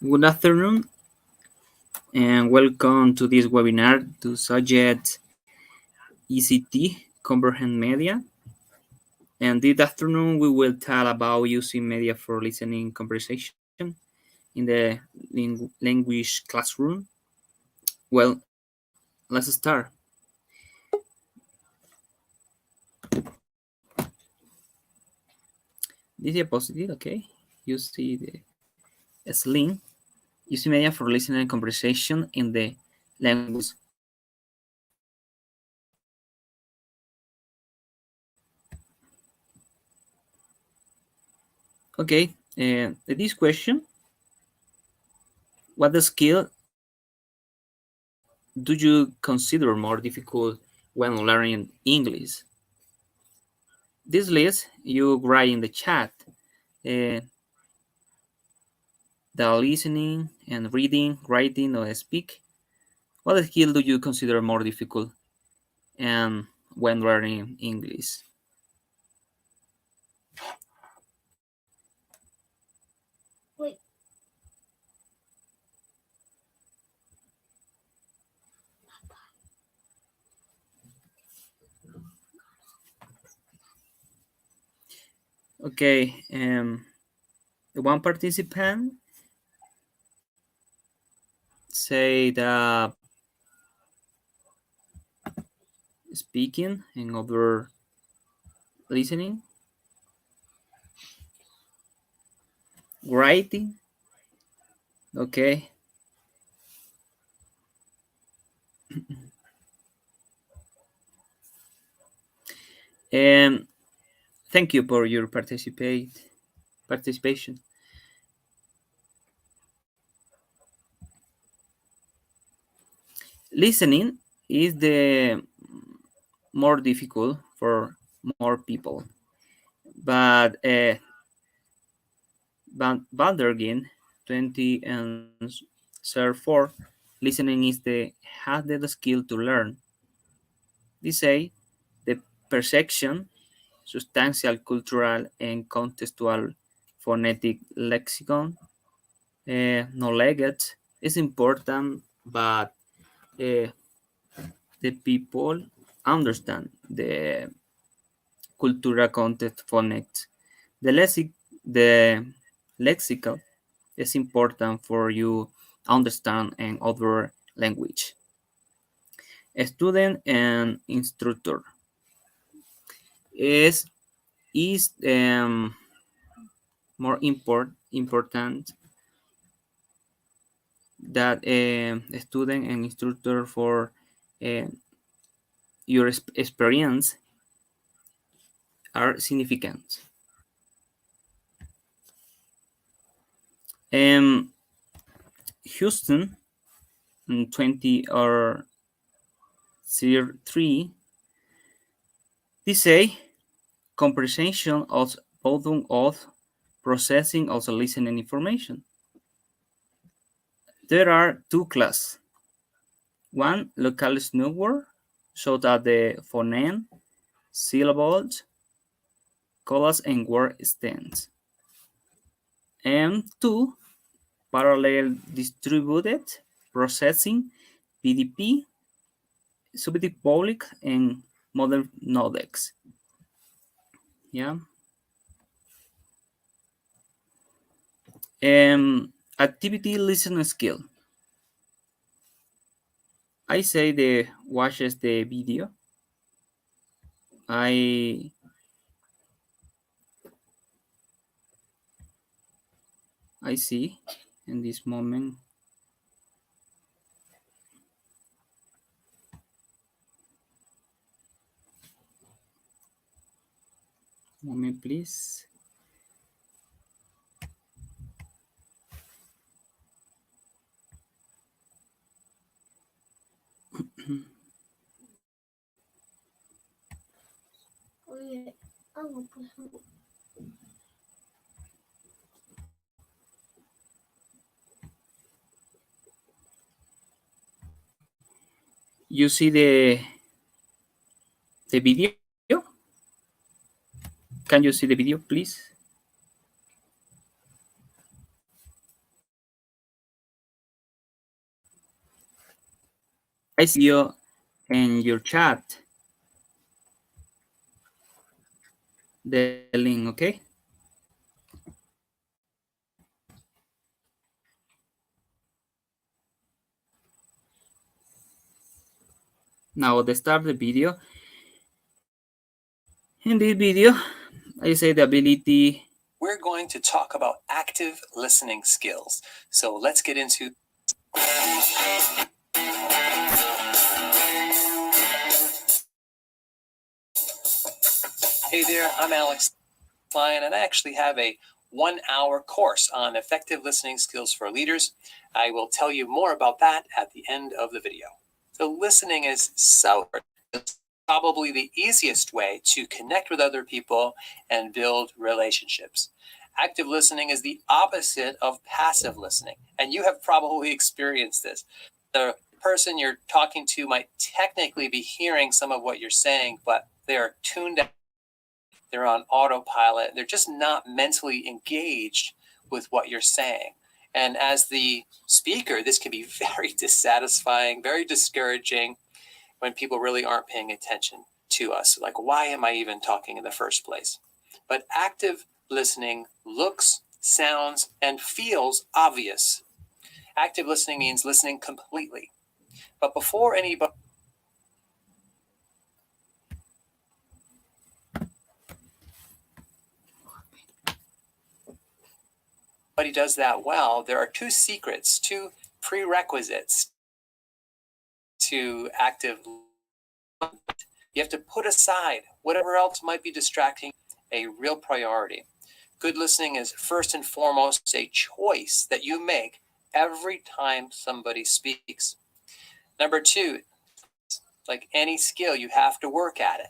Good afternoon and welcome to this webinar to subject ECT, Comprehend Media. And this afternoon we will talk about using media for listening conversation in the language classroom. Well, let's start. This diapositive, okay? You see the sling using media for listening conversation in the language. Okay, this question, what the skill do you consider more difficult when learning English? This list you write in the chat. Uh, the listening and reading, writing, or speak. What skill do you consider more difficult and when learning English? Wait. Okay, one participant say that speaking and other listening, writing. Okay. Thank you for your participation. Listening is the more difficult for more people, but Van der Geen 20 and therefore listening is the hardest skill to learn. They say the perception, substantial, cultural, and contextual phonetic lexicon knowledge is important, but uh, the people understand the cultural context phonics. The lexical is important for you understand and other language. A student and instructor is more important that a student and instructor for uh, your experience are significant. Um, Houston 20 or 3, they say comprehension of both of processing also listening information. There are two classes. One, localist network, so that the phoneme, syllables, colors, and word stands. And two, parallel distributed processing, PDP, subjective public, and modern nodex. Yeah. Activity listening skill. I say the watches the video. I see in this moment. Moment, please. Oye, pues. You see the video? Can you see the video, please? I see you in your chat, the link, okay? Now let's start the video. In this video, I say the ability. We're going to talk about active listening skills. So let's get into. Hey there, I'm Alex Lyon, and I actually have a 1-hour course on effective listening skills for leaders. I will tell you more about that at the end of the video. So listening is it's probably the easiest way to connect with other people and build relationships. Active listening is the opposite of passive listening, and you have probably experienced this. The person you're talking to might technically be hearing some of what you're saying, but they are tuned out. They're on autopilot. They're just not mentally engaged with what you're saying. And as the speaker, this can be very dissatisfying, very discouraging when people really aren't paying attention to us. Like, why am I even talking in the first place? But active listening looks, sounds, and feels obvious. Active listening means listening completely. But before anybody does that well, there are two secrets, two prerequisites to active listening. You have to put aside whatever else might be distracting, a real priority. Good listening is first and foremost a choice that you make every time somebody speaks. Number two, like any skill, you have to work at it.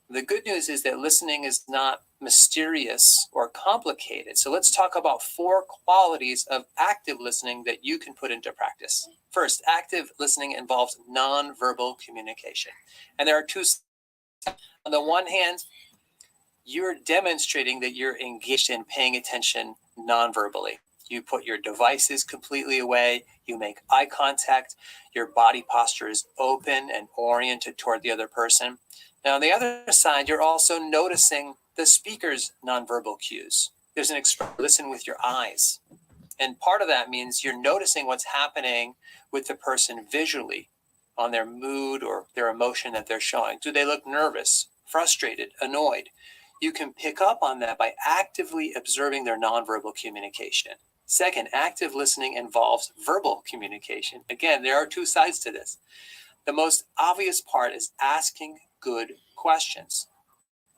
The good news is that listening is not mysterious or complicated. So let's talk about 4 qualities of active listening that you can put into practice. First, active listening involves nonverbal communication. And there are 2 steps. On the one hand, you're demonstrating that you're engaged in paying attention nonverbally. You put your devices completely away, you make eye contact, your body posture is open and oriented toward the other person. Now, on the other side, you're also noticing the speaker's nonverbal cues. There's an expression, listen with your eyes. And part of that means you're noticing what's happening with the person visually on their mood or their emotion that they're showing. Do they look nervous, frustrated, annoyed? You can pick up on that by actively observing their nonverbal communication. Second, active listening involves verbal communication. Again, there are 2 sides to this. The most obvious part is asking good questions.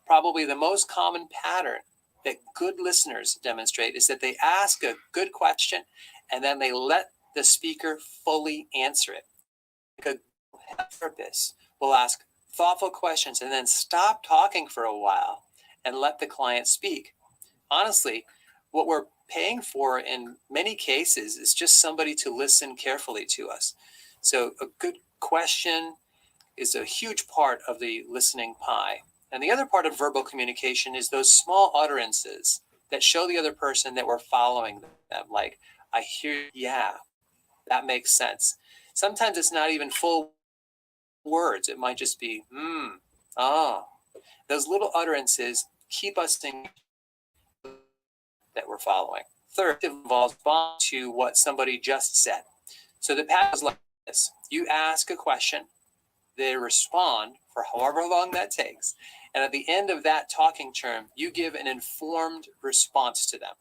Probably the most common pattern that good listeners demonstrate is that they ask a good question and then they let the speaker fully answer it. Like a therapist will ask thoughtful questions and then stop talking for a while and let the client speak. Honestly, what we're paying for in many cases is just somebody to listen carefully to us. So a good question is a huge part of the listening pie. And the other part of verbal communication is those small utterances that show the other person that we're following them. Like, I hear, yeah, that makes sense. Sometimes it's not even full words. It might just be, ah. Those little utterances keep us thinking that we're following. Third, it involves responding to what somebody just said. So the path is like this. You ask a question, they respond for however long that takes, and at the end of that talking term, you give an informed response to them.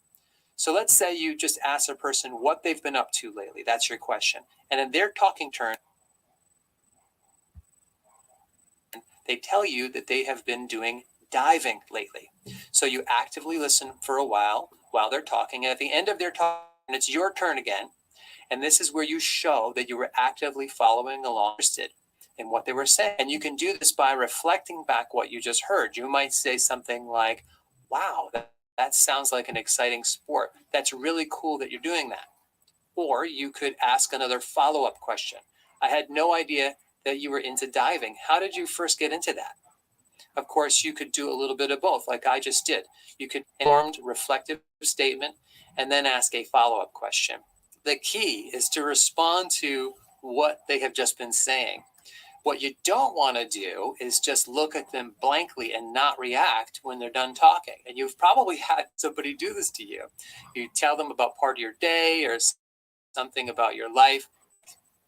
So let's say you just ask a person what they've been up to lately. That's your question. And in their talking turn, they tell you that they have been doing diving lately. So you actively listen for a while they're talking. And at the end of their talk, it's your turn again. And this is where you show that you were actively following along, interested in what they were saying. And you can do this by reflecting back what you just heard. You might say something like, wow, that sounds like an exciting sport. That's really cool that you're doing that. Or you could ask another follow-up question. I had no idea that you were into diving. How did you first get into that? Of course, you could do a little bit of both, like I just did. You could informed, reflective statement, and then ask a follow-up question. The key is to respond to what they have just been saying. What you don't want to do is just look at them blankly and not react when they're done talking. And you've probably had somebody do this to you. You tell them about part of your day or something about your life.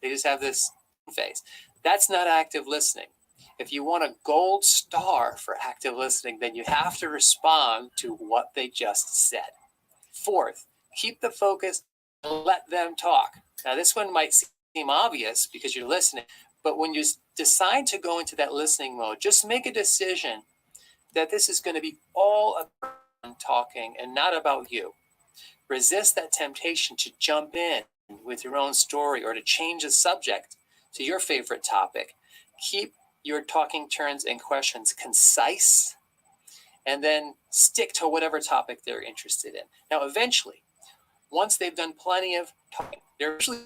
They just have this face. That's not active listening. If you want a gold star for active listening, then you have to respond to what they just said. Fourth, keep the focus and let them talk. Now, this one might seem obvious because you're listening, but when you decide to go into that listening mode, just make a decision that this is going to be all about them talking and not about you. Resist that temptation to jump in with your own story or to change the subject to your favorite topic. Keep your talking turns and questions concise, and then stick to whatever topic they're interested in. Now, eventually, once they've done plenty of talking, there's usually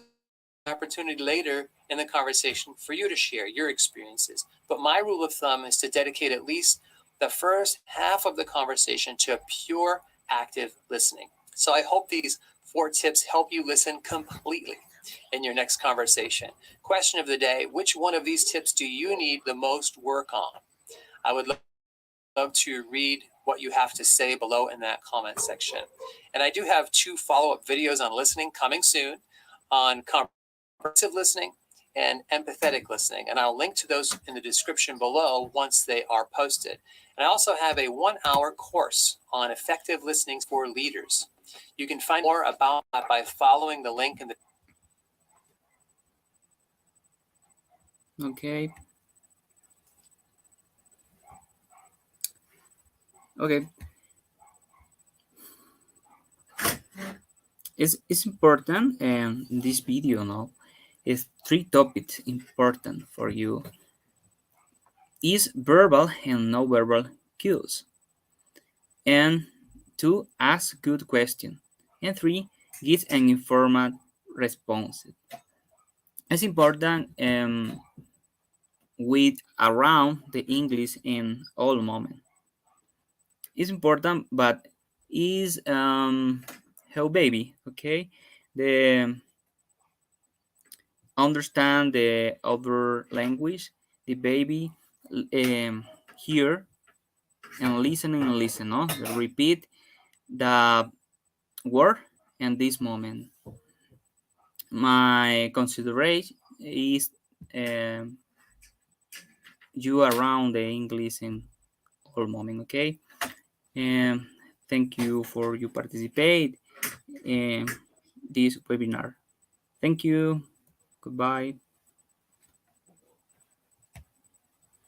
an opportunity later in the conversation for you to share your experiences. But my rule of thumb is to dedicate at least the first half of the conversation to pure active listening. So I hope these 4 tips help you listen completely in your next conversation. Question of the day: which one of these tips do you need the most work on? I would love to read what you have to say below in that comment section. And I do have 2 follow-up videos on listening coming soon, on comprehensive listening and empathetic listening. And I'll link to those in the description below once they are posted. And I also have a 1-hour course on effective listening for leaders. You can find more about that by following the link in the Okay. Okay. It's important in this video now is 3 topics important for you. Is verbal and non-verbal cues. And 2, ask good question. And 3, give an informed response. It's important with around the English in all moment. It's important, but is how baby, okay? The understand the other language, the baby hear and listen, no? Repeat the word in this moment. My consideration is you around the English in all moment, okay? And thank you for you participate in this webinar. Thank you. Goodbye.